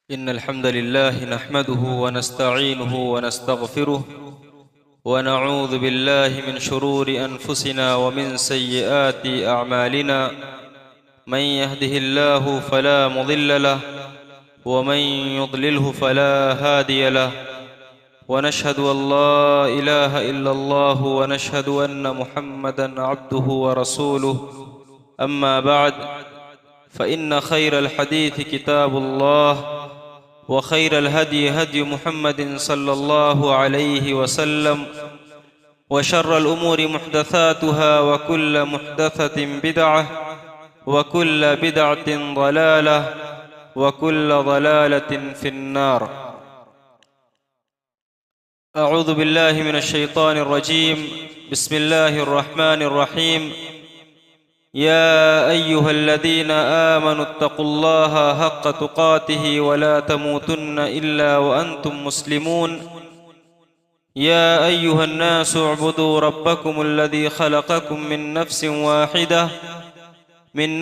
इन्नल हम्दुलिल्लाह नहमदुहु व नस्तईनुहु व नस्तगफिरुहु व नऊज़ु बिल्लाहि मिन शुरूरि अनफुसिना व मिन सय्यिआति अअमालिना मन यहदिहिल्लाहु फला मुदिल्ल लहु व मन युद्लिलहु फला हादिय लहु व नशहदु अल्ला इलाहा इल्लल्लाहु व नशहदु अन्न मुहम्मदन अब्दुहु व रसूलुहु अम्मा बअद फ़इन्न खैरल हदीस किताबुल्लाह व खैरल हदी हदी मुहम्मदिन सल्लल्लाहु अलैहि वसल्लम व शर्रल उमूरि मुहदसातुहा व कुल्ल मुहदसतिन बिदअह व कुल्ल बिदअतिन ज़लालह व कुल्ल ज़लालतिन फिन्नार। अऊज़ु बिल्लाहि मिनश शैतानिर रजीम। बिस्मिल्लाहिर रहमानिर रहीम। या अय्युहल्लज़ीना आमनुत्तक़ुल्लाहा हक़्क़ तुक़ातिहि व ला तमूतुन्न इल्ला व अंतुम मुस्लिमून। या अय्युहन्नासु उअ्बुदू रब्बकुमुल्लज़ी ख़लक़कुम मिन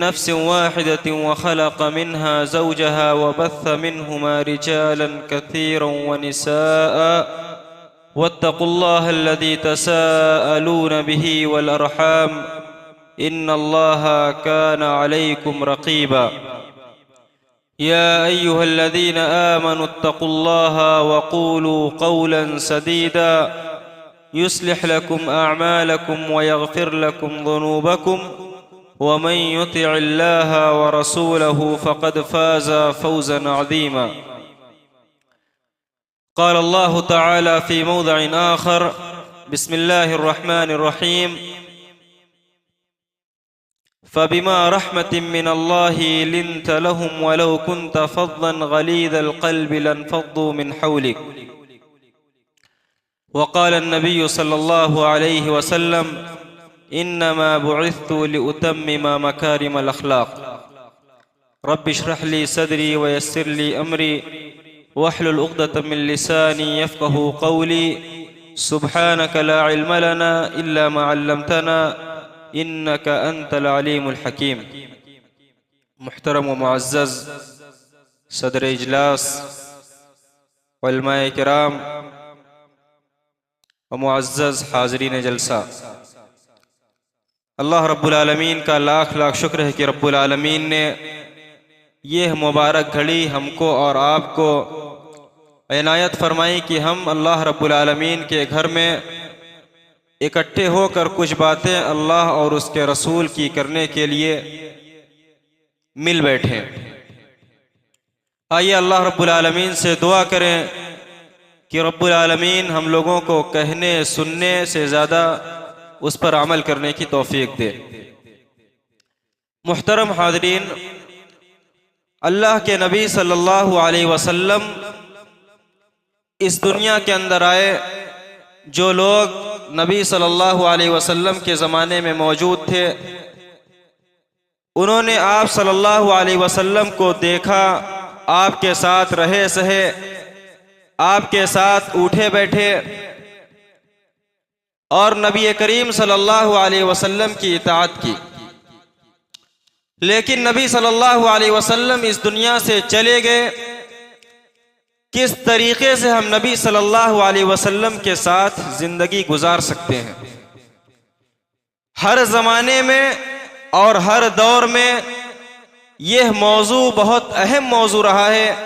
नफ्सिन वाहिदतिन व ख़लक़ मिन्हा ज़ौजहा व बस्स मिन्हुमा रिजालन कसीरन व निसाअ वत्तक़ुल्लाहल्लज़ी तसाअलून बिही वल अर्हाम इन्नल्लाहा काना अलैकुम रक़ीबा। या अय्युहल्लज़ीना आमनुत्तक़ुल्लाहा व क़ूलू क़ौलन सदीदा युस्लिह लकुम अअमालकुम व यग़फ़िर लकुम ज़ुनूबकुम व मन युतिइल्लाहा व रसूलहु फ़क़द फ़ाज़ फ़ौज़न अज़ीमा। क़ाल अल्लाहु तआला फ़ी मौज़िइन आख़र। बिस्मिल्लाहिर रहमानिर रहीम। फ़बिमा रहमतिन मिनल्लाहि लिन्त लहुम वलौ कुन्त फ़ज़्ज़न गलीज़ल क़ल्बि लन्फ़ज़्ज़ू मिन हौलिक। वक़ाल अन्नबिय्यु सल्लल्लाहु अलैहि वसल्लम इन्नमा बुइस्तु लिउतम्मिम मकारिमल अख़लाक़। रब्बि इश्रह ली सदरी व यस्सिर ली अमरी वहलुल उक़दतम मिन लिसानी यफ़क़हू क़ौली। सुब्हानक ला इल्म लना इल्ला मा अल्लमतना इन्नका अंतल अलीमुल हकीम। मुहतरम व मुअज़्ज़ज़ सदर इजलास, उलमाए किराम व मुअज़्ज़ज़ हाज़रीन जलसा, अल्लाह रब्बुल आलमीन का लाख लाख शुक्र है कि रब्बुल आलमीन ने यह मुबारक घड़ी हमको और आपको इनायत फरमाई कि हम अल्लाह रब्बुल आलमीन के घर में इकट्ठे होकर कुछ बातें अल्लाह और उसके रसूल की करने के लिए मिल बैठे। आइए अल्लाह रब्बुल आलमीन से दुआ करें कि रब्बुल आलमीन हम लोगों को कहने सुनने से ज़्यादा उस पर अमल करने की तौफीक दे। मुहतरम हाज़रीन, अल्लाह के नबी सल्लल्लाहु अलैहि वसल्लम इस दुनिया के अंदर आए। जो लोग नबी सल्लल्लाहु अलैहि वसल्लम के ज़माने में मौजूद थे, उन्होंने आप सल्लल्लाहु अलैहि वसल्लम को देखा, आपके साथ रहे सहे, आपके साथ उठे बैठे और नबी करीम सल्लल्लाहु अलैहि वसल्लम की इताअत की। लेकिन नबी सल्लल्लाहु अलैहि वसल्लम इस दुनिया से चले गए। किस तरीके से हम नबी सल्लल्लाहु अलैहि वसल्लम के साथ जिंदगी गुजार सकते हैं? हर ज़माने में और हर दौर में यह मौजू बहुत अहम मौजू रहा है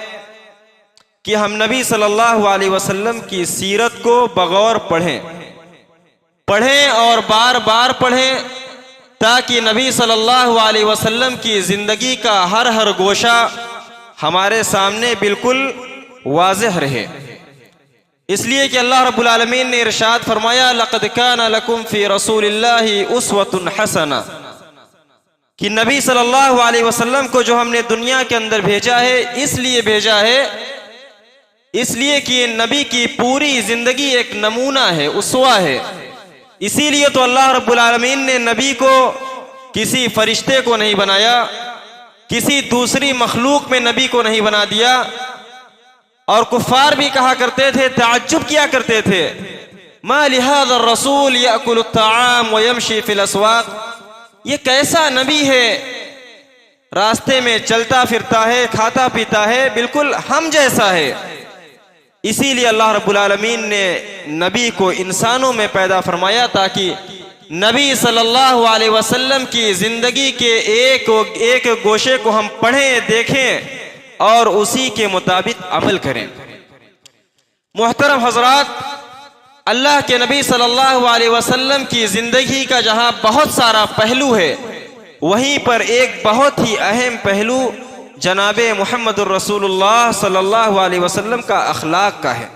कि हम नबी सल्लल्लाहु अलैहि वसल्लम की सीरत को बगौर पढ़ें और बार बार पढ़ें, ताकि नबी सल्लल्लाहु अलैहि वसल्लम की ज़िंदगी का हर हर गोशा हमारे सामने बिल्कुल वाज़ेह रहे। इसलिए कि अल्लाह रब्बुल आलमीन ने इरशाद फरमाया, लक़द काना लकुम फ़ी रसूलिल्लाहि उस्वतुन हसना, कि नबी सल्लल्लाहु अलैहि वसल्लम को जो हमने दुनिया के अंदर भेजा है, इसलिए भेजा है, इसलिए कि नबी की पूरी जिंदगी एक नमूना है, उसवा है। इसीलिए तो अल्लाह रब्बुल आलमीन ने नबी को किसी फरिश्ते को नहीं बनाया, किसी दूसरी मखलूक में नबी को नहीं बना दिया। और कुफ़ार भी कहा करते थे, ताज्जुब किया करते थे, मा लिहाज़ा रसूल याकुलु त्ताआम व यमशी फिल अस्वाक़, ये कैसा नबी है रास्ते में चलता फिरता है, खाता पीता है, बिल्कुल हम जैसा है। इसीलिए अल्लाह रब्बुल आलमीन ने नबी को इंसानों में पैदा फरमाया ताकि नबी सल्लल्लाहु अलैहि वसल्लम की ज़िंदगी के एक गोशे को हम पढ़ें, देखें और उसी के मुताबिक अमल करें। मोहतरम हजरात, अल्लाह के नबी सल्लल्लाहु अलैहि वसल्लम की ज़िंदगी का जहाँ बहुत सारा पहलू है, वहीं पर एक बहुत ही अहम पहलू जनाबे मुहम्मदुर रसूलुल्लाह सल्लल्लाहु अलैहि वसल्लम का अखलाक का है।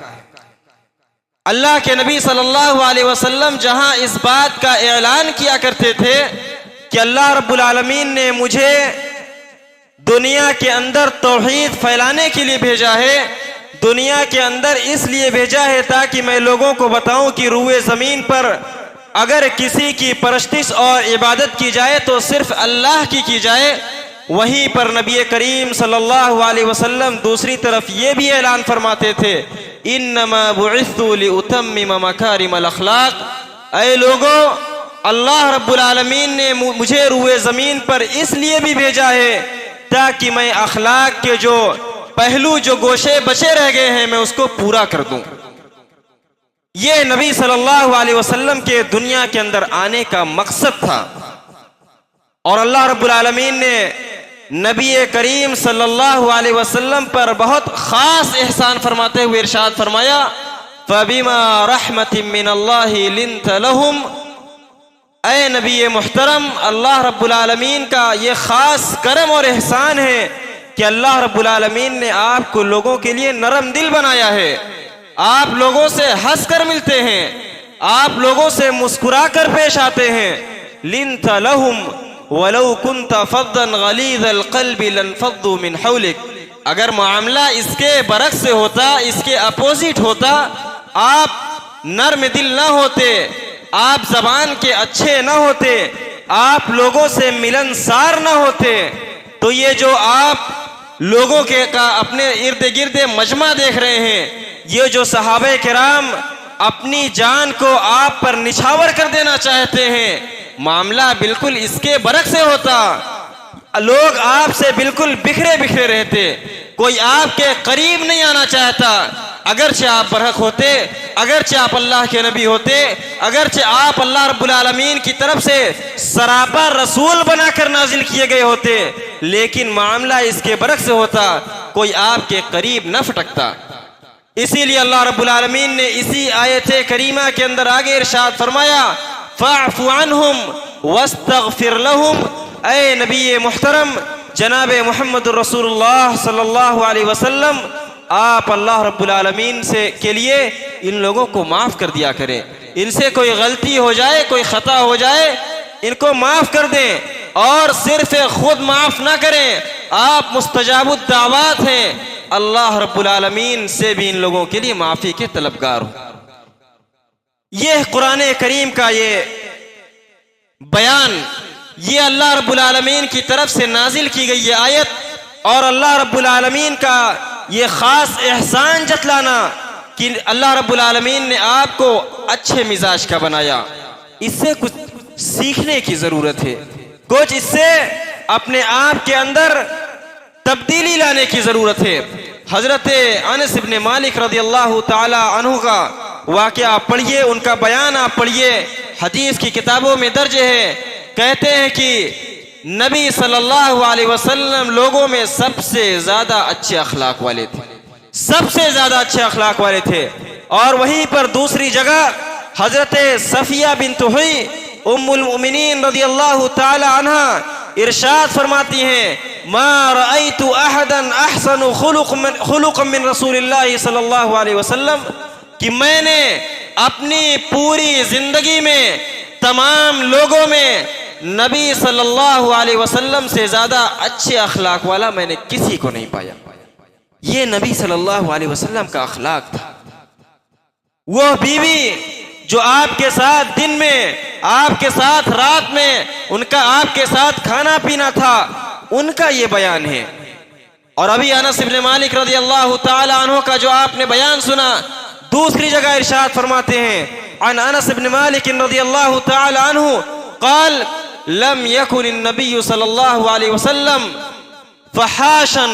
अल्लाह के नबी सल्लल्लाहु अलैहि वसल्लम जहां इस बात का ऐलान किया करते थे कि अल्लाह रब्बुल आलमीन ने मुझे दुनिया के अंदर तौहीद फैलाने के लिए भेजा है, दुनिया के अंदर इसलिए भेजा है ताकि मैं लोगों को बताऊं कि रूए ज़मीन पर अगर किसी की परस्तिश और इबादत की जाए तो सिर्फ अल्लाह की जाए। वहीं पर नबी करीम सल्लल्लाहु अलैहि वसल्लम दूसरी तरफ ये भी ऐलान फरमाते थे, इन्नमा बुइस्तु लिउतम्मिम मकारिमल अखलाक, ऐ लोगों, अल्लाह रब्बुल आलमीन ने मुझे रूए ज़मीन पर इसलिए भी भेजा है ताकि मैं अखलाक के जो पहलू, जो गोशे बचे रह गए हैं, मैं उसको पूरा कर दूं। ये नबी सल्लल्लाहु अलैहि वसल्लम के दुनिया के अंदर आने का मकसद था। और अल्लाह रब्बुल आलमीन ने नबी करीम सल्लल्लाहु अलैहि वसल्लम पर बहुत खास एहसान फरमाते हुए इरशाद फरमाया, फबिमा रहमतिम मिनल्लाहि लिन्त लहुम, ऐ नबी मुहतरम, अल्लाह रब्बुल आलमीन का ये खास करम और एहसान है कि अल्लाह रब्बुल आलमीन ने आपको लोगों के लिए नरम दिल बनाया है। आप लोगों से हंस कर मिलते हैं, आप लोगों से मुस्कुरा कर पेश आते हैं। लिन्त लहुम वलौ कुन्त फद्दन गलीज़ल क़ल्बि लनफ़द्दू मिन हौलिक, अगर मामला इसके बरक्स से होता, इसके अपोजिट होता, आप नर्म दिल ना होते, आप जबान के अच्छे ना होते, आप लोगों से मिलनसार ना होते, तो ये जो आप लोगों के का अपने इर्द गिर्द मजमा देख रहे हैं, ये जो सहाबे किराम अपनी जान को आप पर निछावर कर देना चाहते हैं, मामला बिल्कुल इसके बरक से होता। लोग आपसे बिल्कुल बिखरे बिखरे रहते, कोई आपके करीब नहीं आना चाहता। अगरचे आप बरहक होते, अगरचे आप अल्लाह के नबी होते, अगरचे आप अल्लाह रब्बुल आलमीन की तरफ से सरापा रसूल बनाकर नाजिल किए गए होते, लेकिन मामला इसके बरक से होता, कोई आपके करीब न फटकता। इसीलिए अल्लाह रब्बुल आलमीन ने इसी आयत करीमा के अंदर आगे इरशाद फरमाया, फ़अफ़ु अन्हुम वस्तग़फ़िर लहुम, ऐ नबी मुहतरम जनाब मुहम्मदुर रसूलुल्लाह सल्लल्लाहु अलैहि वसल्लम, आप अल्लाह रब्बुल आलमीन से के लिए इन लोगों को माफ़ कर दिया करें। इनसे कोई गलती हो जाए, कोई ख़ता हो जाए, इनको माफ़ कर दें। और सिर्फ खुद माफ़ ना करें, आप मुस्तजाबुद दावात हैं, अल्लाह रब्बुल आलमीन से भी इन लोगों के लिए माफ़ी के तलबगार हो। ये कुरान करीम का ये बयान, ये अल्लाह रब्बुल आलमीन की तरफ से नाजिल की गई ये आयत, और अल्लाह रब्बुल आलमीन का ये ख़ास एहसान जतलाना कि अल्लाह रब्बुल आलमीन ने आपको अच्छे मिजाज का बनाया। इससे कुछ सीखने की ज़रूरत है, कुछ इससे अपने आप के अंदर तब्दीली लाने की ज़रूरत है। हज़रत अनस इब्न मालिक रज़ियल्लाहु ताला अन्हु का वाक़या पढ़िए, उनका बयान आप पढ़िए, हदीस की किताबों में दर्ज है। कहते हैं कि नबी सल्लल्लाहु अलैहि वसल्लम लोगों में सबसे ज़्यादा अच्छे अखलाक वाले थे, सबसे ज़्यादा अच्छे अखलाक वाले थे। और वहीं पर दूसरी जगह हज़रत सफ़िया बिन्त हुई उम्मुल मोमिनीन रज़ियल्लाहु ताला अन्हा इरशाद फरमाती हैं, मा रअयतु अहदन अहसनु खुलुक़न मिन रसूलिल्लाहि सल्लल्लाहु अलैहि वसल्लम, कि मैंने अपनी पूरी जिंदगी में तमाम लोगों में नबी सल्लल्लाहु अलैहि वसल्लम से ज्यादा अच्छे अखलाक वाला मैंने किसी को नहीं पाया। ये नबी सल्लल्लाहु अलैहि वसल्लम का अखलाक था। वो बीवी जो आपके साथ दिन में, आपके साथ रात में, उनका आपके साथ खाना पीना था, उनका ये बयान है। और अभी अनस इब्न मालिक रज़ियल्लाहु ताला अन्हु का जो आपने बयान सुना, दूसरी जगह इरशाद फरमाते हैं, अन अनस इब्न मालिक रज़ियल्लाहु ताला अन्हु क़ाल लम यकुन नबी सल्लल्लाहु अलैहि वसल्लम फहाशन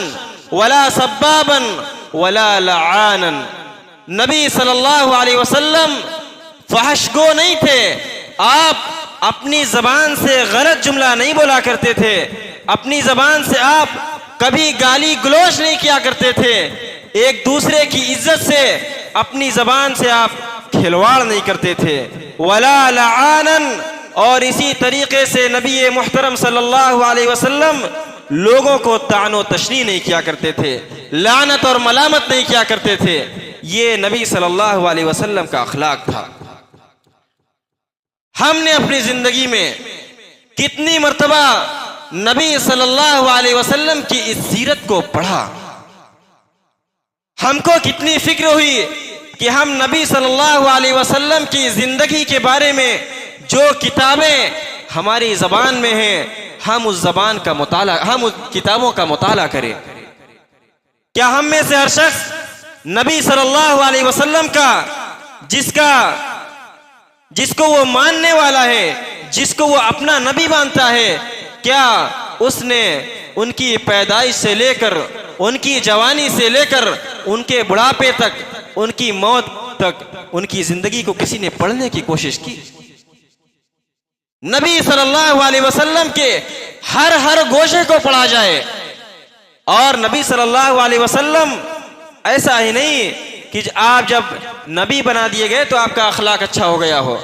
वला सब्बाबन वला लआनन। नबी सल्लल्लाहु अलैहि वसल्लम फहशगो नहीं थे। आप अपनी जबान से गलत जुमला नहीं बोला करते थे, अपनी जबान से आप कभी गाली गलौज नहीं किया करते थे, एक दूसरे की इज्जत से अपनी जबान से आप खिलवाड़ नहीं करते थे। वला लआनन, और इसी तरीके से नबी मुहतरम सल्लल्लाहु अलैहि वसल्लम लोगों को तानो तशनी नहीं किया करते थे, लानत और मलामत नहीं किया करते थे। ये नबी सल्लल्लाहु अलैहि वसल्लम का अखलाक था। हमने अपनी जिंदगी में कितनी मर्तबा नबी सल्लल्लाहु अलैहि वसल्लम की इस सीरत को पढ़ा, हमको कितनी फिक्र हुई कि हम नबी सल्लल्लाहु अलैहि वसल्लम की जिंदगी के बारे में जो किताबें हमारी जबान में हैं, हम उस जबान का मुताला, हम उस किताबों का मुताला करें। क्या हम में से हर शख्स नबी सल्लल्लाहु अलैहि वसल्लम का जिसको वो मानने वाला है, जिसको वो अपना नबी मानता है, क्या उसने उनकी पैदाइश से लेकर, उनकी जवानी से लेकर उनके बुढ़ापे तक, उनकी मौत तक, उनकी जिंदगी को किसी ने पढ़ने की कोशिश की? नबी सल्लल्लाहु अलैहि वसल्लम के हर गोशे को पढ़ा जाए। और नबी सल्लल्लाहु अलैहि वसल्लम ऐसा ही नहीं कि आप जब नबी बना दिए गए तो आपका अखलाक अच्छा हो गया हो,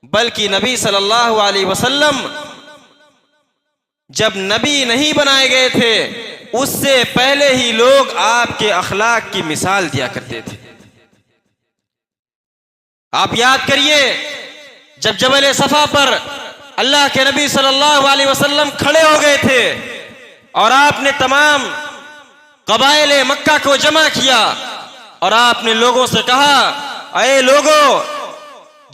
बल्कि नबी सल्लल्लाहु अलैहि वसल्लम जब नबी नहीं बनाए गए थे उससे पहले ही लोग आपके अखलाक की मिसाल दिया करते थे। आप याद करिए, जब जबल सफा पर अल्लाह के नबी सल्लल्लाहु अलैहि वसल्लम खड़े हो गए थे और आपने तमाम कबाइले मक्का को जमा किया और आपने लोगों से कहा, अये लोगों,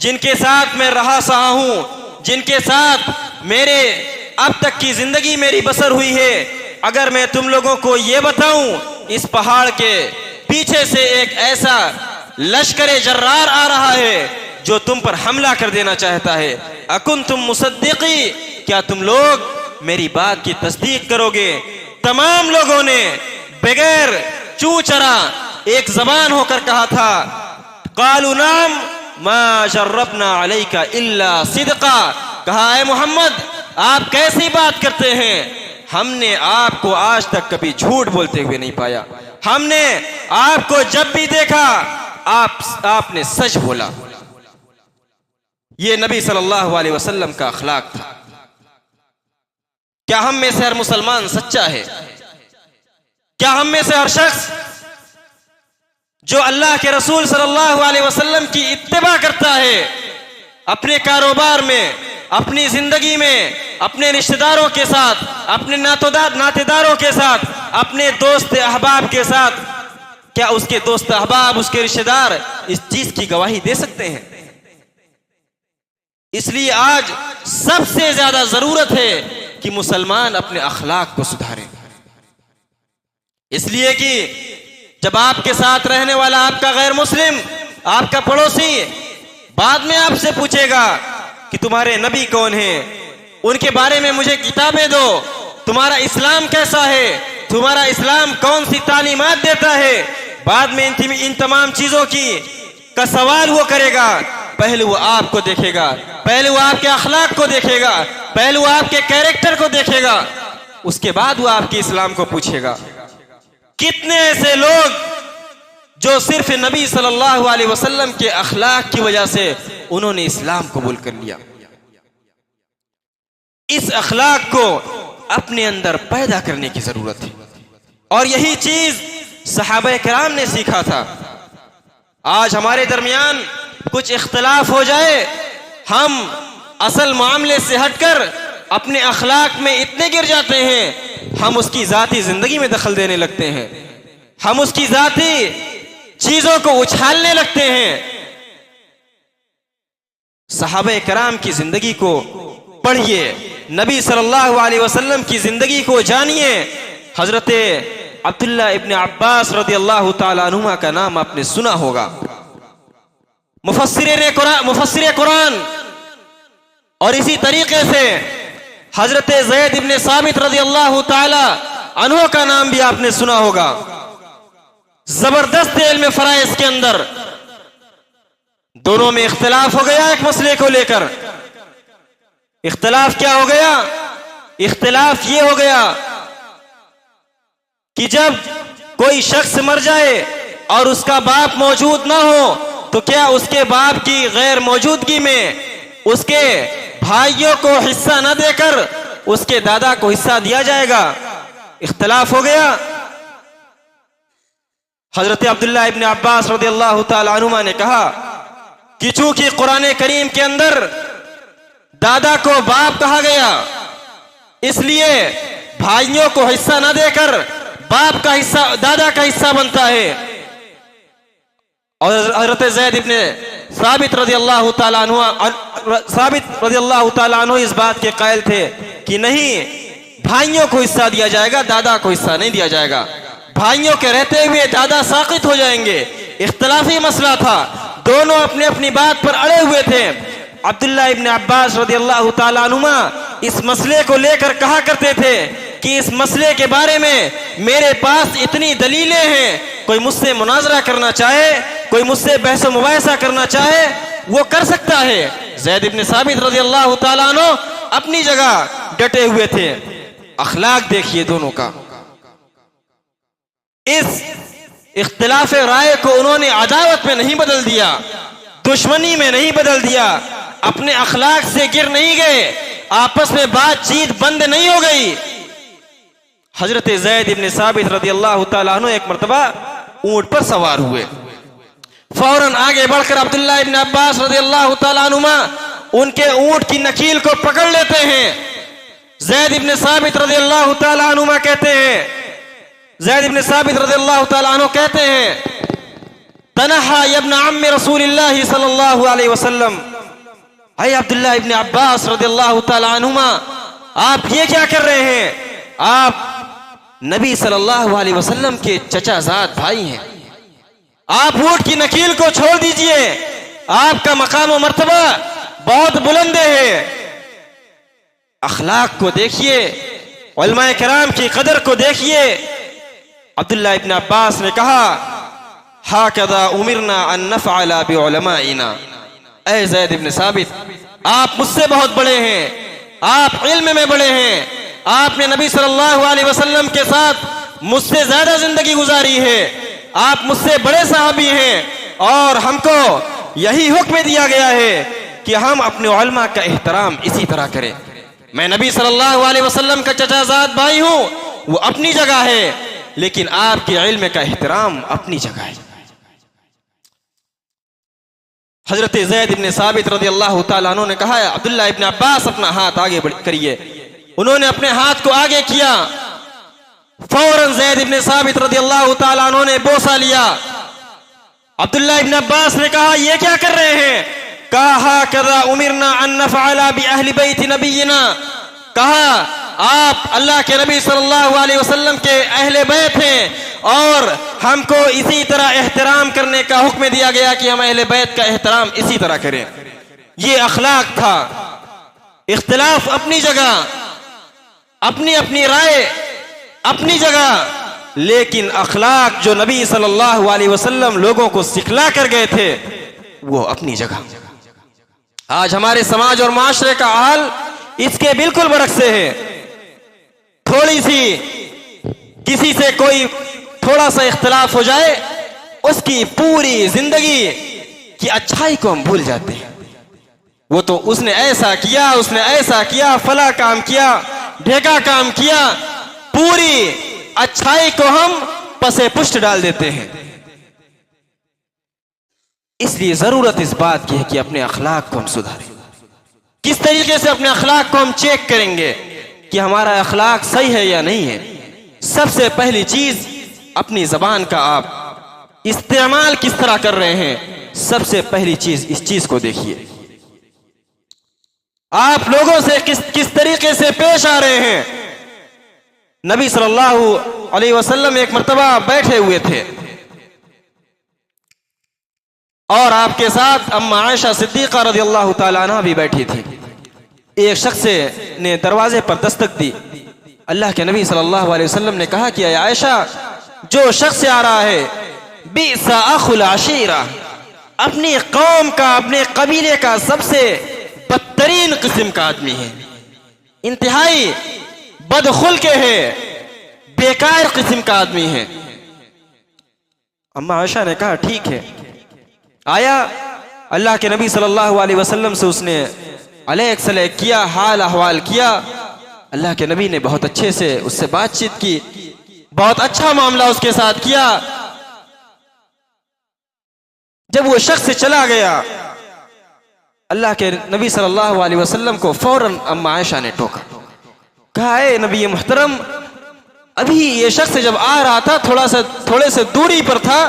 जिनके साथ मैं रहा सहा हूं, जिनके साथ मेरे अब तक की जिंदगी मेरी बसर हुई है, अगर मैं तुम लोगों को ये बताऊं, इस पहाड़ के पीछे से एक ऐसा लश्कर जर्रार आ रहा है जो तुम पर हमला कर देना चाहता है, अकुन तुम मुसद्दिकी, क्या तुम लोग मेरी बात की तस्दीक करोगे? तमाम लोगों ने बगैर चू चरा एक जबान होकर कहा था, कालू नाम मा जर्रबना अलैका इल्ला सिद्का, कहा है मोहम्मद आप कैसी बात करते हैं, हमने आपको आज तक कभी झूठ बोलते हुए नहीं पाया, हमने आपको जब भी देखा आपने सच बोला। ये नबी सल्लल्लाहु अलैहि वसल्लम का अखलाक था। क्या हम में से हर मुसलमान सच्चा है? क्या हम में से हर शख्स जो अल्लाह के रसूल सल्लल्लाहु अलैहि वसल्लम की इत्तिबा करता है, अपने कारोबार में, अपनी जिंदगी में, अपने रिश्तेदारों के साथ, अपने नातेदारों के साथ, अपने दोस्त अहबाब के साथ, क्या उसके दोस्त अहबाब, उसके रिश्तेदार इस चीज की गवाही दे सकते हैं? इसलिए आज सबसे ज्यादा जरूरत है कि मुसलमान अपने अखलाक को सुधारें। इसलिए कि जब आपके साथ रहने वाला आपका गैर मुस्लिम, आपका पड़ोसी बाद में आपसे पूछेगा कि तुम्हारे नबी कौन हैं, उनके बारे में मुझे किताबें दो, तुम्हारा इस्लाम कैसा है, तुम्हारा इस्लाम कौन सी तालीमात देता है, बाद में इन तमाम चीजों का सवाल वो करेगा। पहले वो आपको देखेगा, पहले वो आपके अखलाक को देखेगा, पहले वो आपके कैरेक्टर को देखेगा, उसके बाद वो आपके इस्लाम को पूछेगा। कितने ऐसे लोग जो सिर्फ नबी सल्लल्लाहु अलैहि वसल्लम के अखलाक की वजह से उन्होंने इस्लाम कबूल कर लिया। इस अखलाक को अपने अंदर पैदा करने की जरूरत है और यही चीज सहाबा किराम ने सीखा था। आज हमारे दरमियान कुछ इख्तिलाफ हो जाए, हम असल मामले से हटकर अपने अखलाक में इतने गिर जाते हैं, हम उसकी जाती जिंदगी में दखल देने लगते हैं, हम उसकी जाती चीजों को उछालने लगते हैं। सहाबा किराम की जिंदगी को पढ़िए, नबी सल्लल्लाहु अलैहि वसल्लम की जिंदगी को जानिए। हजरत अब्दुल्लाह इब्न अब्बास रदियल्लाहु ताला अन्हुमा का नाम आपने सुना होगा। मुफस्सिर कुरान और इसी तरीके से हजरत ज़ैद इब्ने साबित रज़ियल्लाहु ताला अन्हु का नाम भी आपने सुना होगा। जबरदस्त इल्म फराइज के अंदर दोनों में इख्तिलाफ हो गया एक मसले को लेकर। इख्तिलाफ क्या हो गया? इख्तिलाफ ये हो गया कि जब कोई शख्स मर जाए और उसका बाप मौजूद ना हो तो क्या उसके बाप की गैर मौजूदगी में उसके भाइयों को हिस्सा न देकर उसके दादा को हिस्सा दिया जाएगा? इख्तिलाफ हो गया। हजरत अब्दुल्लाह इब्ने अब्बास रज़ियल्लाहु ताला अन्हुमा ने कहा कि चूंकि कुरान करीम के अंदर दादा को बाप कहा गया, इसलिए भाइयों को हिस्सा न देकर बाप का हिस्सा दादा का हिस्सा बनता है। और हजरत ज़ैद इब्ने साबित रज़ियल्लाहु ताला अन्हु इस बात के कायल थे कि नहीं, भाइयों को हिस्सा दिया जाएगा, दादा को हिस्सा नहीं दिया जाएगा। भाइयों के रहते हुए दादा साकित हो जाएंगे। इख्तिलाफी मसला था, दोनों अपने अपनी बात पर अड़े हुए थे। अब्दुल्लाह इब्ने अब्बास रज़ियल्लाहु ताला अन्हुमा इस मसले को लेकर कहा करते थे कि इस मसले के बारे में मेरे पास इतनी दलीलें हैं, कोई मुझसे मुनाजरा करना चाहे, कोई मुझसे बहस मुबाहिसा करना चाहे, वो कर सकता है। ज़ैद इब्ने साबित रज़ियल्लाहु ताला अन्हु अपनी जगह डटे हुए थे। अखलाक देखिए दोनों का। इस इख्तिलाफ राय को उन्होंने अदावत में नहीं बदल दिया, दुश्मनी में नहीं बदल दिया, अपने अखलाक से गिर नहीं गए, आपस में बातचीत बंद नहीं हो गई। हजरत ज़ैद इब्ने साबित रज़ियल्लाहु ताला अन्हु एक मर्तबा ऊंट पर सवार हुए। फौरन आगे बढ़कर अब्दुल्लाह इब्ने अब्बास रज़ियल्लाहु ताला अन्हुमा उनके ऊंट की नकील को पकड़ लेते हैं। ज़ैद इब्ने साबित रज़ियल्लाहु ताला अन्हुमा कहते हैं, ज़ैद इब्ने साबित रज़ियल्लाहु ताला अन्हु कहते हैं, तनहा इब्न अम्मी रसूलिल्लाह सल्लल्लाहु अलैहि वसल्लम, अय अब्दुल्लाह इब्ने अब्बास रज़ियल्लाहु ताला अन्हुमा, आप ये क्या कर रहे हैं? आप नबी सल्लल्लाहु अलैहि वसल्लम के चचाजाद भाई हैं, आप ऊंट की नकील को छोड़ दीजिए, आपका मकाम व मर्तबा बहुत बुलंद है। अखलाक को देखिए, उलमाए किराम की कदर को देखिए। अब्दुल्लाह इब्ने अब्बास ने कहा, हाकज़ा उमिरना अन नफ़अला बिउलमाइना, ऐ ज़ैद इब्ने साबित, आप मुझसे बहुत बड़े हैं, आप इल्म में बड़े हैं, आपने नबी सल्लल्लाहु अलैहि वसल्लम के साथ मुझसे ज्यादा जिंदगी गुजारी है, आप मुझसे बड़े साहबी हैं और हमको यही हुक्म दिया गया है कि हम अपने उलमा का एहतराम इसी तरह करें। मैं नबी सल्लल्लाहु अलैहि वसल्लम का चचाजाद भाई हूं, वो अपनी जगह है, लेकिन आपके इल्म का एहतराम अपनी जगह है। हजरत ज़ैद इब्ने साबित रज़ियल्लाहु ताला अन्हु ने कहा, अब्दुल्लाह इब्ने अब्बास अपना हाथ आगे करिए। उन्होंने अपने हाथ को आगे किया। फौरन ज़ैद इब्ने साबित रज़ियल्लाहु ताला अन्हु ने बोसा लिया। अब्दुल्लाह इब्ने अब्बास ने कहा, ये क्या कर रहे हैं? कहा, हाकज़ा उमिरना अन नफ़अला बि अहली बैत नबियना, कहा आप अल्लाह के नबी सल्लल्लाहु अलैहि वसल्लम के अहले बैत हैं और हमको इसी तरह एहतराम करने का हुक्म दिया गया कि हम अहले बैत का एहतराम इसी तरह करें। ये अखलाक था। इख्तिलाफ अपनी जगह, अपनी अपनी राय अपनी जगह, लेकिन अखलाक जो नबी सल्लल्लाहु अलैहि वसल्लम लोगों को सिखला कर गए थे वो अपनी जगह। आज हमारे समाज और माशरे का हाल इसके बिल्कुल बरक्स है। थोड़ी सी किसी से कोई थोड़ा सा इख्तिलाफ हो जाए, उसकी पूरी जिंदगी की अच्छाई को हम भूल जाते हैं। वो तो उसने ऐसा किया, उसने ऐसा किया, फला काम किया, ढेका काम किया, पूरी अच्छाई को हम पसे पुष्ट डाल देते हैं। इसलिए जरूरत इस बात की है कि अपने अखलाक को हम सुधारें। किस तरीके से अपने अखलाक को हम चेक करेंगे कि हमारा अखलाक सही है या नहीं है? सबसे पहली चीज, अपनी जबान का आप इस्तेमाल किस तरह कर रहे हैं। सबसे पहली चीज इस चीज को देखिए, आप लोगों से किस तरीके से पेश आ रहे हैं। नबी सल्लल्लाहु अलैहि वसल्लम एक मर्तबा बैठे हुए थे और आपके साथ अम्मा आयशा सिद्दीक़ा रज़ियल्लाहु ताला अन्हा भी बैठी थी। एक शख्स ने दरवाजे पर दस्तक दी। अल्लाह के नबी सल्लल्लाहु अलैहि वसल्लम ने कहा कि आयशा, जो शख्स आ रहा है बिसा अखुल आशीरा, अपनी कौम का, अपने कबीले का सबसे बदतरीन किस्म का आदमी है, इंतहाई बदखुल्क है, बेकार किस्म का आदमी है। अम्मा आयशा ने कहा ठीक है। आया अल्लाह के नबी सल्लल्लाहु अलैहि वसल्लम से उसने अलैहि सल्लम किया, हाल अहवाल किया। अल्लाह के नबी ने बहुत अच्छे से उससे बातचीत की, बहुत अच्छा मामला उसके साथ किया। जब वो शख्स चला गया, अल्लाह के नबी सल्लल्लाहु अलैहि वसल्लम को फौरन अम्मा आयशा ने टोका, कहा है नबी मुहतरम, अभी ये शख्स जब आ रहा था थोड़े से दूरी पर था,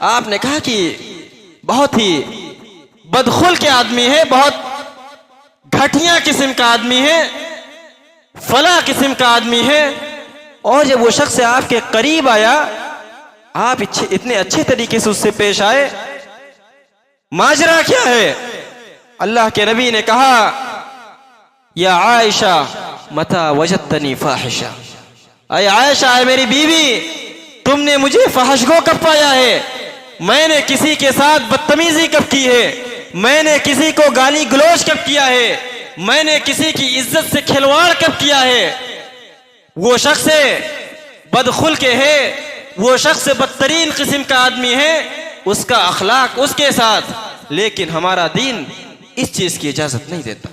आपने कहा कि बहुत ही बदखुल्क के आदमी है, बहुत घटिया किस्म का आदमी है, फला किस्म का आदमी है। और जब वो शख्स आपके करीब आया, आप इतने अच्छे तरीके से उससे पेश आए, माजरा क्या है? अल्लाह के नबी ने कहा, या आयशा मता वजदतनी फाहिशा, अय आयशा, है मेरी बीवी, तुमने मुझे फहशगो कब पाया है? मैंने किसी के साथ बदतमीजी कब की है? मैंने किसी को गाली गलौज कब किया है? मैंने किसी की इज्जत से खिलवाड़ कब किया है? वो शख्स बदखुल्क है, वो शख्स बदतरीन किस्म का आदमी है, उसका अखलाक उसके साथ। लेकिन हमारा दीन इस चीज की इजाजत नहीं देता।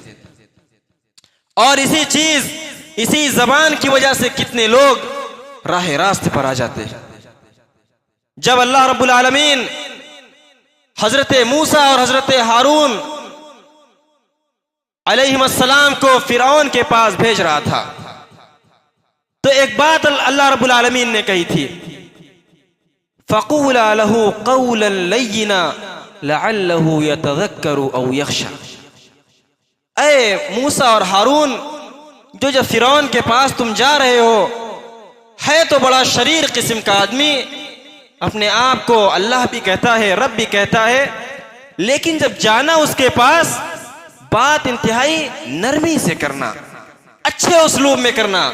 और इसी जबान की वजह से कितने लोग राह रास्ते पर आ जाते हैं। जब अल्लाह रब्बुल आलमीन हजरत मूसा और हजरत हारून अलैहिस्सलाम को फिरौन के पास भेज रहा था, तो एक बात अल्लाह रब्बुल आलमीन ने कही थी, फ़क़ूला लहू क़ौलन लय्यिना लअल्लहु यतज़क्करु औ यख़शा। ऐ मूसा और हारून, जो जब फिरौन के पास तुम जा रहे हो, है तो बड़ा शरीर किस्म का आदमी, अपने आप को अल्लाह भी कहता है, रब भी कहता है, लेकिन जब जाना उसके पास, बात इंतहाई नरमी से करना, अच्छे उसलूब में करना।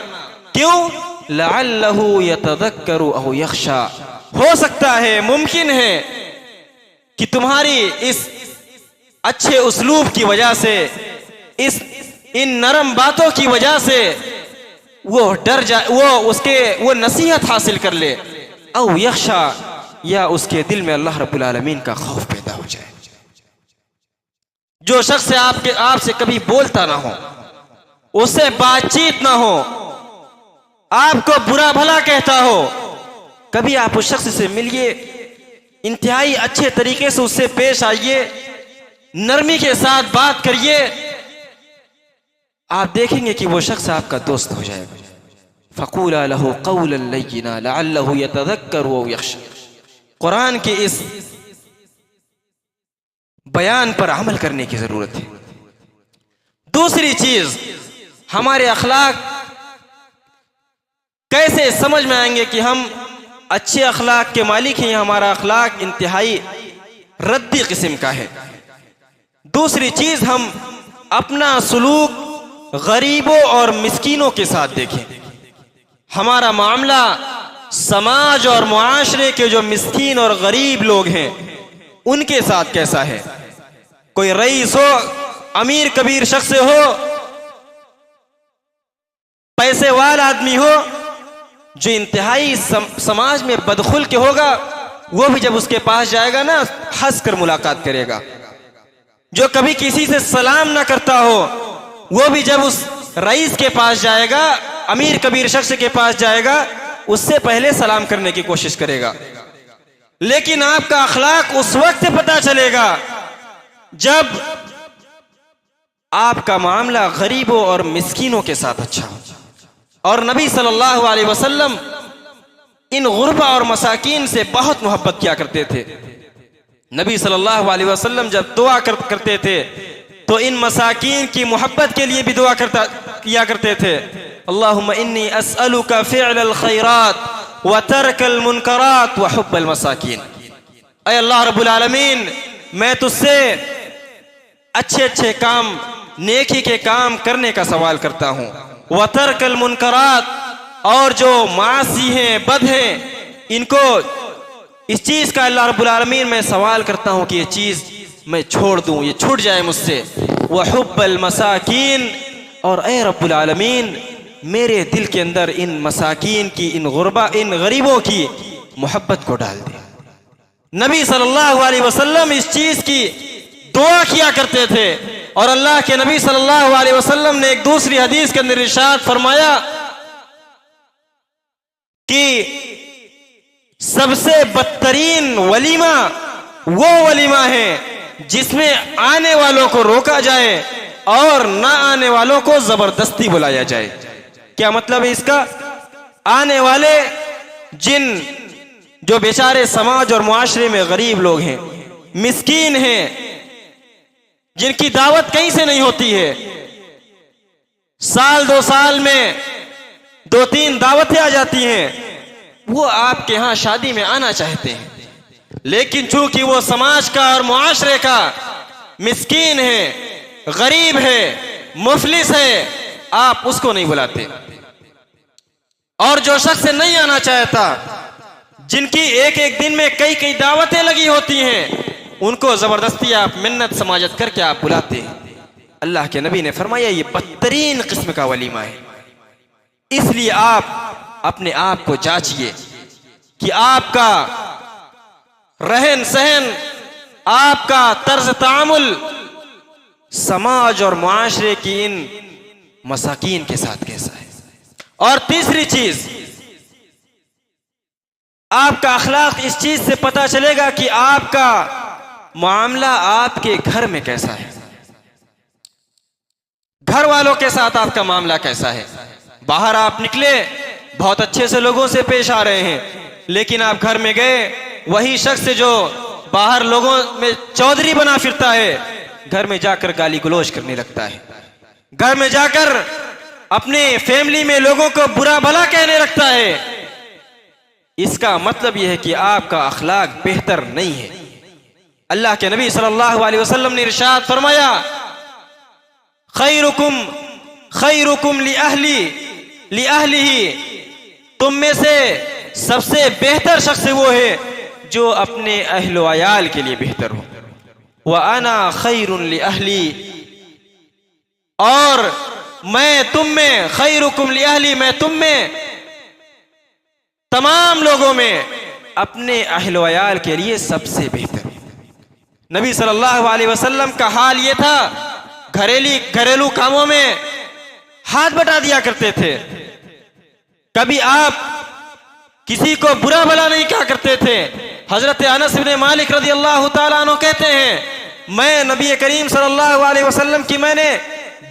क्यों? लअल्लहु यतज़क्करु औ यख़शा, हो सकता है, मुमकिन है कि तुम्हारी इस अच्छे उसलूब की वजह से, इन नरम बातों की वजह से वो डर जाए, वो नसीहत हासिल कर ले, औ यख़शा, या उसके दिल में अल्लाह रब्बुल आलमीन का खौफ पैदा हो जाए। जो शख्स आपसे कभी बोलता ना हो, उससे बातचीत ना हो, आपको बुरा भला कहता हो, कभी आप उस शख्स से मिलिए, इंतहाई अच्छे तरीके से उससे पेश आइए, नरमी के साथ बात करिए, आप देखेंगे कि वो शख्स आपका दोस्त हो जाएगा। फ़क़ूला लहू क़ौलन लय्यिना लअल्लहु यतज़क्करु औ यख़शा। कुरान के इस बयान पर अमल करने की जरूरत है। दूसरी चीज, हमारे अखलाक कैसे समझ में आएंगे कि हम अच्छे अखलाक के मालिक हैं, हमारा अखलाक इंतहाई रद्दी किस्म का है। दूसरी चीज, हम अपना सलूक गरीबों और मिस्कीनों के साथ देखें। हमारा मामला समाज और मुआशरे के जो मिस्कीन और गरीब लोग हैं उनके साथ कैसा है। कोई रईस हो, अमीर कबीर शख्स हो, पैसे वाला आदमी हो, जो इंतहाई समाज में बदखुल्क होगा, वो भी जब उसके पास जाएगा ना, हंस कर मुलाकात करेगा। जो कभी किसी से सलाम ना करता हो, वो भी जब उस रईस के पास जाएगा, अमीर कबीर शख्स के पास जाएगा, उससे पहले सलाम करने की कोशिश करेगा। लेकिन आपका अखलाक उस वक्त पता चलेगा जब आपका मामला गरीबों और मिस्कीनों के साथ अच्छा हो। और नबी सल्लल्लाहु अलैहि वसल्लम इन गुरबा और मसाकीन से बहुत मोहब्बत किया करते थे। नबी सल्लल्लाहु अलैहि वसल्लम जब दुआ करते थे तो इन मसाकीन की मोहब्बत के लिए भी दुआ किया करते थे। अल्लाहुम्मा इन्नी अस्अलुका फ़िअल खैरात व तर्कल मुनकरात व हुब्बल मसाकीन। ऐ अल्लाह रब्बुल आलमीन, मैं तुझसे अच्छे अच्छे काम, नेकी के काम करने का सवाल करता हूँ। व तर्कल मुनकरात, और जो मासी हैं, बद हैं, इनको, इस चीज़ का अल्लाह रब्बुल आलमीन मैं सवाल करता हूँ कि ये चीज़ मैं छोड़ दूँ, ये छूट जाए मुझसे। व हुब्बल मसाकीन, और ए रब्बुल आलमीन मेरे दिल के अंदर इन मसाकीन की, इन गरीबों की मोहब्बत को डाल दे। नबी सल्लल्लाहु अलैहि वसल्लम इस चीज़ की दुआ किया करते थे। और अल्लाह के नबी सल्लल्लाहु अलैहि वसल्लम ने एक दूसरी हदीस के अंदर इरशाद फरमाया कि सबसे बदतरीन वलीमा वो वलीमा है जिसमें आने वालों को रोका जाए और ना आने वालों को जबरदस्ती बुलाया जाए। क्या मतलब है इसका? आने वाले जो बेचारे समाज और मुआशरे में गरीब लोग हैं, मिस्कीन हैं, जिनकी दावत कहीं से नहीं होती है, साल 2 साल में 2-3 दावतें आ जाती हैं, वो आपके यहाँ शादी में आना चाहते हैं, लेकिन चूंकि वो समाज का और मुआशरे का मिस्कीन है, गरीब है, मुफलिस है, आप उसको नहीं बुलाते। और जो शख्स नहीं आना चाहता, जिनकी एक एक दिन में कई दावतें लगी होती हैं, उनको जबरदस्ती आप मिन्नत समाजत करके आप बुलाते हैं। अल्लाह के नबी ने फरमाया ये बदतरीन किस्म का वलीमा है। इसलिए आप अपने आप को जांचिए कि आपका रहन सहन, आपका तर्ज तामुल समाज और मुआशरे की इन मसाकीन के साथ कैसा है। और तीसरी चीज, आपका अखलाक इस चीज से पता चलेगा कि आपका मामला आपके घर में कैसा है, घर वालों के साथ आपका मामला कैसा है। बाहर आप निकले, बहुत अच्छे से लोगों से पेश आ रहे हैं, लेकिन आप घर में गए, वही शख्स जो बाहर लोगों में चौधरी बना फिरता है, घर में जाकर गाली गलौज करने लगता है, घर में जाकर अपने फैमिली में लोगों को बुरा भला कहने लगता है। इसका मतलब यह है कि आपका अखलाक बेहतर नहीं है। अल्लाह के नबी सल्लल्लाहु अलैहि वसल्लम ने इरशाद फरमाया, खैरुकुम ली अहलिही, तुम में से सबसे बेहतर शख्स वो है जो अपने अहलो अयाल के लिए बेहतर हो। व अना खैरुन ली अहली, और मैं तुम में, खैरुकुम ली अहली, मैं तुम में तमाम लोगों में अपने अहलो अयाल के लिए सबसे बेहतर। नबी सल्लल्लाहु अलैहि वसल्लम का हाल ये था, घरेलू कामों में हाथ बटा दिया करते थे। कभी आप किसी को बुरा भला नहीं कहा करते थे। हजरत अनस इब्न मालिक रज़ियल्लाहु ताला अन्हु कहते हैं, मैं नबी करीम सल्लल्लाहु अलैहि वसल्लम की मैंने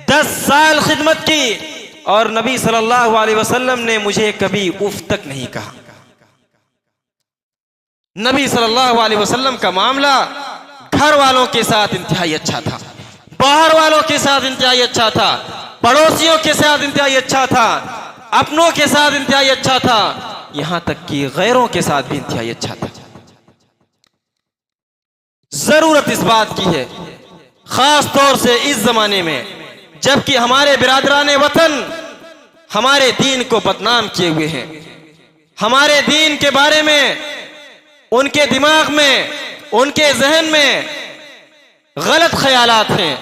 10 साल खिदमत की और नबी सल्लल्लाहु अलैहि वसल्लम ने मुझे कभी उफ तक नहीं कहा। नबी सल्लल्लाहु अलैहि वसल्लम का मामला घर वालों के साथ इंतहाई अच्छा था, बाहर वालों के साथ इंतहाई अच्छा था, पड़ोसियों के साथ इंतहाई अच्छा था, अपनों के साथ इंतहाई अच्छा था, यहां तक कि गैरों के साथ भी इंतहाई अच्छा था। जरूरत इस बात की है, खास तौर से इस जमाने में, जबकि हमारे बिरादरान वतन हमारे दीन को बदनाम किए हुए हैं, हमारे दीन के बारे में उनके दिमाग में, उनके जहन में गलत ख्यालात हैं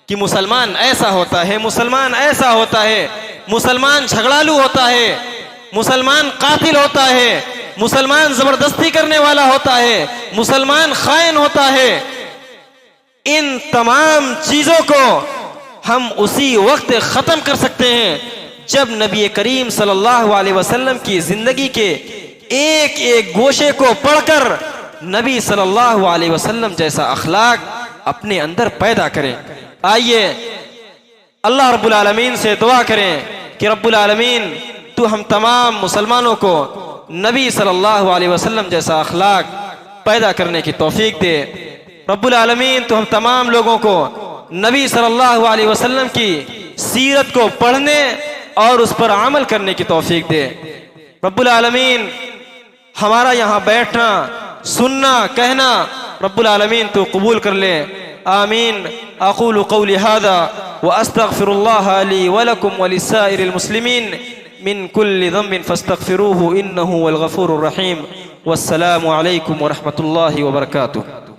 कि मुसलमान ऐसा होता है, मुसलमान ऐसा होता है, मुसलमान झगड़ालू होता है, मुसलमान कातिल होता है, मुसलमान जबरदस्ती करने वाला होता है, मुसलमान खाइन होता है। इन तमाम चीजों को हम उसी वक्त खत्म कर सकते हैं जब नबी करीम सल्लल्लाहु अलैहि वसल्लम की जिंदगी के एक एक गोशे को पढ़कर नबी सल्लल्लाहु अलैहि वसल्लम जैसा अखलाक अपने अंदर पैदा करें। आइए अल्लाह रब्बुल आलमीन से दुआ करें कि रब्बुल आलमीन तू हम तमाम मुसलमानों को नबी सल्लल्लाहु अलैहि वसल्लम जैसा अखलाक पैदा करने की तौफीक दे। रब्बुल आलमीन तू हम तमाम लोगों को नबी सल्लल्लाहु अलैहि वसल्लम की सीरत को पढ़ने और उस पर अमल करने की तौफीक दे। रब्बुल आलमीन हमारा यहाँ बैठना, सुनना, कहना रब्बुल आलमीन तू कबूल कर ले। आमीन अक़ूलु क़ौली हाज़ा व अस्तग़फ़िरुल्लाह ली व लकुम व लिसाइरिल मुस्लिमीन मिन कुल्लि ज़ंबिन फ़स्तग़फ़िरूहु इन्नहु वल गफ़ूरुर रहीम। वस्सलामु अलैकुम व रहमतुल्लाहि व बरकातुहू।